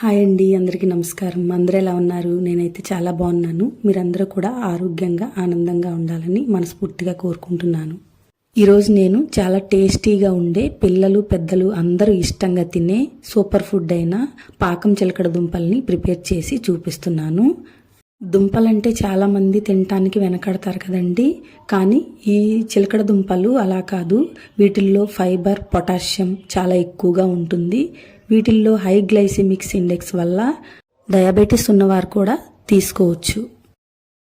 Hi అండి, అందరికీ నమస్కారం. అందరూ ఎలా ఉన్నారు? నేనైతే చాలా బాగున్నాను. మీరందరూ కూడా ఆరోగ్యంగా ఆనందంగా ఉండాలని మనస్ఫూర్తిగా కోరుకుంటున్నాను. ఈరోజు నేను చాలా టేస్టీగా ఉండే పిల్లలు పెద్దలు అందరూ ఇష్టంగా తినే సూపర్ ఫుడ్ అయిన పాకం చిలకడ దుంపల్ని ప్రిపేర్ చేసి చూపిస్తున్నాను. దుంపలంటే చాలామంది తినటానికి వెనకడతారు కదండి, కానీ ఈ చిలకడ దుంపలు అలా కాదు. వీటిల్లో ఫైబర్, పొటాషియం చాలా ఎక్కువగా ఉంటుంది. వీటిల్లో హై గ్లైసిమిక్స్ ఇండెక్స్ వల్ల డయాబెటీస్ ఉన్నవారు కూడా తీసుకోవచ్చు.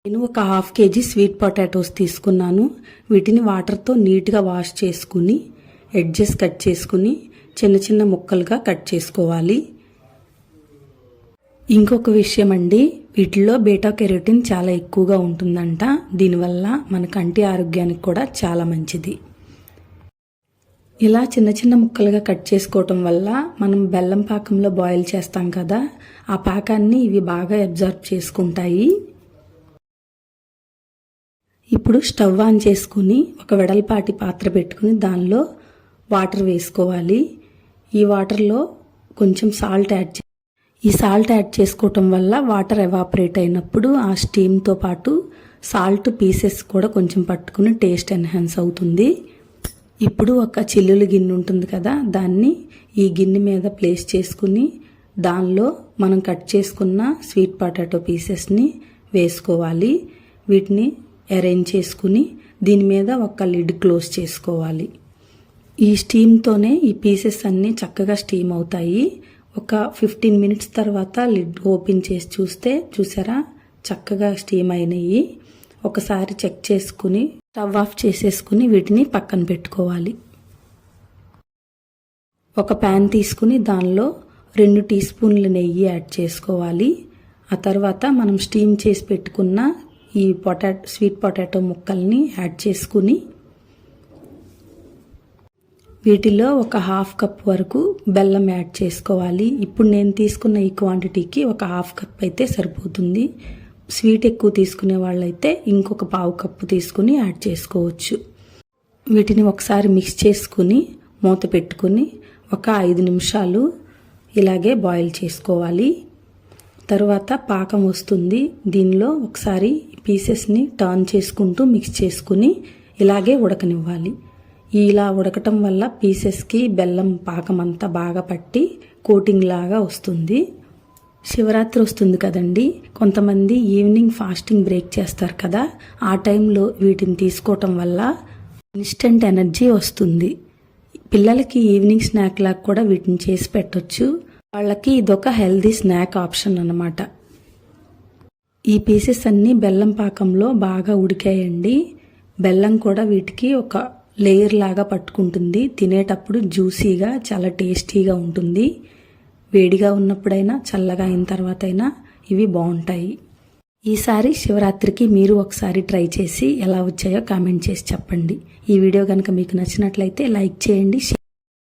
నేను ఒక 1/2 kg స్వీట్ పొటాటోస్ తీసుకున్నాను. వీటిని వాటర్తో నీట్గా వాష్ చేసుకుని ఎడ్జెస్ కట్ చేసుకుని చిన్న చిన్న ముక్కలుగా కట్ చేసుకోవాలి. ఇంకొక విషయం అండి, వీటిల్లో బీటా కెరోటిన్ చాలా ఎక్కువగా ఉంటుందంట. దీనివల్ల మన కంటి ఆరోగ్యానికి కూడా చాలా మంచిది. ఇలా చిన్న చిన్న ముక్కలుగా కట్ చేసుకోవటం వల్ల మనం బెల్లం పాకంలో బాయిల్ చేస్తాం కదా, ఆ పాకాన్ని ఇవి బాగా అబ్జర్వ్ చేసుకుంటాయి. ఇప్పుడు స్టవ్ ఆన్ చేసుకుని ఒక వెడల్పాటి పాత్ర పెట్టుకుని దానిలో వాటర్ వేసుకోవాలి. ఈ వాటర్లో కొంచెం సాల్ట్ ఈ సాల్ట్ యాడ్ చేసుకోవటం వల్ల వాటర్ ఎవాపరేట్ అయినప్పుడు ఆ స్టీమ్తో పాటు సాల్ట్ పీసెస్ కూడా కొంచెం పట్టుకుని టేస్ట్ ఎన్హాన్స్ అవుతుంది. ఇప్పుడు ఒక చిల్లులు గిన్నె ఉంటుంది కదా, దాన్ని ఈ గిన్నె మీద ప్లేస్ చేసుకుని దానిలో మనం కట్ చేసుకున్న స్వీట్ పొటాటో పీసెస్ని వేసుకోవాలి. వీటిని అరేంజ్ చేసుకుని దీని మీద ఒక లిడ్ క్లోజ్ చేసుకోవాలి. ఈ స్టీమ్తోనే ఈ పీసెస్ అన్నీ చక్కగా స్టీమ్ అవుతాయి. ఒక 15 minutes తర్వాత లిడ్ ఓపెన్ చేసి చూస్తే చూసారా, చక్కగా స్టీమ్ అయినాయి. ఒకసారి చెక్ చేసుకుని స్టవ్ ఆఫ్ చేసేసుకుని వీటిని పక్కన పెట్టుకోవాలి. ఒక ప్యాన్ తీసుకుని దానిలో 2 teaspoons నెయ్యి యాడ్ చేసుకోవాలి. ఆ తర్వాత మనం స్టీమ్ చేసి పెట్టుకున్న ఈ స్వీట్ పొటాటో ముక్కల్ని యాడ్ చేసుకుని వీటిలో ఒక 1/2 cup వరకు బెల్లం యాడ్ చేసుకోవాలి. ఇప్పుడు నేను తీసుకున్న ఈ క్వాంటిటీకి ఒక 1/2 cup అయితే సరిపోతుంది. స్వీట్ ఎక్కువ తీసుకునే వాళ్ళైతే ఇంకొక 1/4 cup తీసుకుని యాడ్ చేసుకోవచ్చు. వీటిని ఒకసారి మిక్స్ చేసుకుని మూత పెట్టుకుని ఒక 5 నిమిషాలు ఇలాగే బాయిల్ చేసుకోవాలి. తర్వాత పాకం వస్తుంది. దీనిలో ఒకసారి పీసెస్ని టర్న్ చేసుకుంటూ మిక్స్ చేసుకుని ఇలాగే ఉడకనివ్వాలి. ఇలా ఉడకటం వల్ల పీసెస్కి బెల్లం పాకం అంతా బాగా పట్టి కోటింగ్ లాగా వస్తుంది. శివరాత్రి వస్తుంది కదండి, కొంతమంది ఈవినింగ్ ఫాస్టింగ్ బ్రేక్ చేస్తారు కదా, ఆ టైంలో వీటిని తీసుకోవటం వల్ల ఇన్స్టెంట్ ఎనర్జీ వస్తుంది. పిల్లలకి ఈవినింగ్ స్నాక్ లాగా కూడా వీటిని చేసి పెట్టొచ్చు. వాళ్ళకి ఇదొక హెల్దీ స్నాక్ ఆప్షన్ అన్నమాట. ఈ పీసెస్ అన్నీ బెల్లం పాకంలో బాగా ఉడికాయండి. బెల్లం కూడా వీటికి ఒక లేయర్ లాగా పట్టుకుంటుంది. తినేటప్పుడు జ్యూసీగా చాలా టేస్టీగా ఉంటుంది. వేడిగా ఉన్నప్పుడైనా చల్లగా అయిన తర్వాత అయినా ఇవి బాగుంటాయి. ఈసారి శివరాత్రికి మీరు ఒకసారి ట్రై చేసి ఎలా వచ్చాయో కామెంట్ చేసి చెప్పండి. ఈ వీడియో కనుక మీకు నచ్చినట్లయితే లైక్ చేయండి.